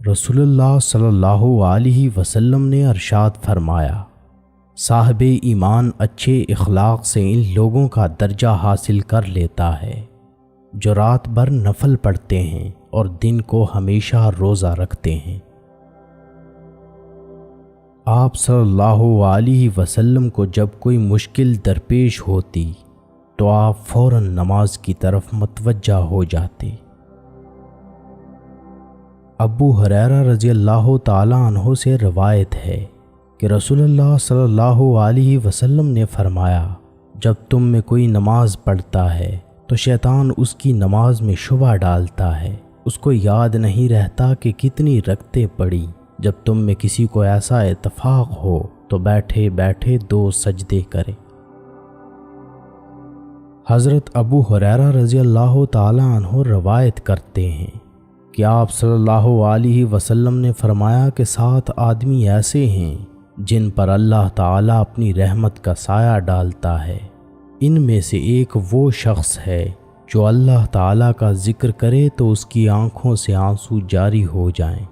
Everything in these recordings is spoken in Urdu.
رسول اللہ صلی اللہ علیہ وسلم نے ارشاد فرمایا، صاحب ایمان اچھے اخلاق سے ان لوگوں کا درجہ حاصل کر لیتا ہے جو رات بھر نفل پڑھتے ہیں اور دن کو ہمیشہ روزہ رکھتے ہیں۔ آپ صلی اللہ علیہ وسلم کو جب کوئی مشکل درپیش ہوتی تو آپ فوراً نماز کی طرف متوجہ ہو جاتے۔ ابو ہریرہ رضی اللہ تعالیٰ عنہ سے روایت ہے کہ رسول اللہ صلی اللہ علیہ وسلم نے فرمایا، جب تم میں کوئی نماز پڑھتا ہے تو شیطان اس کی نماز میں شبہ ڈالتا ہے، اس کو یاد نہیں رہتا کہ کتنی رکعتیں پڑھی۔ جب تم میں کسی کو ایسا اتفاق ہو تو بیٹھے بیٹھے 2 سجدے کرے۔ حضرت ابو ہریرہ رضی اللہ تعالیٰ عنہ روایت کرتے ہیں کہ آپ صلی اللہ علیہ وسلم نے فرمایا کہ 7 آدمی ایسے ہیں جن پر اللہ تعالیٰ اپنی رحمت کا سایہ ڈالتا ہے۔ ان میں سے ایک وہ شخص ہے جو اللہ تعالیٰ کا ذکر کرے تو اس کی آنکھوں سے آنسو جاری ہو جائیں۔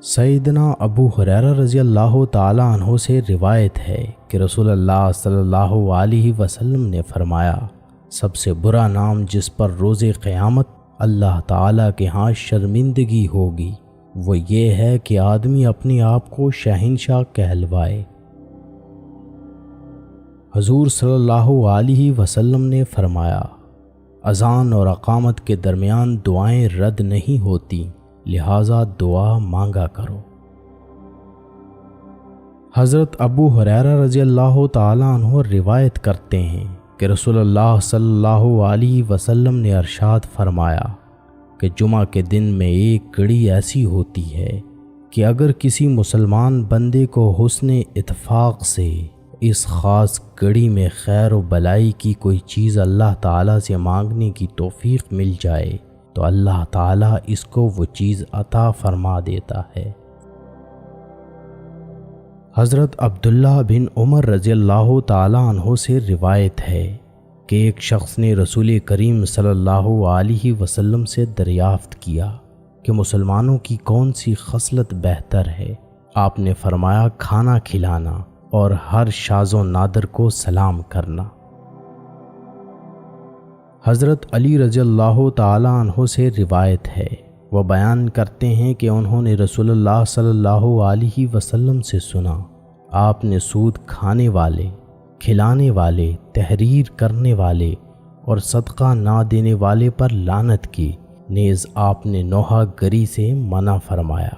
سیدنا ابو ہریرہ رضی اللہ تعالیٰ عنہ سے روایت ہے کہ رسول اللہ صلی اللہ علیہ وسلم نے فرمایا، سب سے برا نام جس پر روز قیامت اللہ تعالیٰ کے ہاں شرمندگی ہوگی وہ یہ ہے کہ آدمی اپنے آپ کو شہنشاہ کہلوائے۔ حضور صلی اللہ علیہ وسلم نے فرمایا، اذان اور اقامت کے درمیان دعائیں رد نہیں ہوتی، لہٰذا دعا مانگا کرو۔ حضرت ابو ہریرہ رضی اللہ تعالیٰ عنہ روایت کرتے ہیں کہ رسول اللہ صلی اللہ علیہ وسلم نے ارشاد فرمایا کہ جمعہ کے دن میں ایک گھڑی ایسی ہوتی ہے کہ اگر کسی مسلمان بندے کو حسن اتفاق سے اس خاص گھڑی میں خیر و بلائی کی کوئی چیز اللہ تعالیٰ سے مانگنے کی توفیق مل جائے تو اللہ تعالیٰ اس کو وہ چیز عطا فرما دیتا ہے۔ حضرت عبداللہ بن عمر رضی اللہ تعالیٰ عنہ سے روایت ہے کہ ایک شخص نے رسول کریم صلی اللہ علیہ وسلم سے دریافت کیا کہ مسلمانوں کی کون سی خصلت بہتر ہے۔ آپ نے فرمایا، کھانا کھلانا اور ہر شاذ و نادر کو سلام کرنا۔ حضرت علی رضی اللہ تعالیٰ عنہ سے روایت ہے، وہ بیان کرتے ہیں کہ انہوں نے رسول اللہ صلی اللہ علیہ وسلم سے سنا، آپ نے سود کھانے والے، کھلانے والے، تحریر کرنے والے اور صدقہ نہ دینے والے پر لعنت کی، نیز آپ نے نوحہ گری سے منع فرمایا۔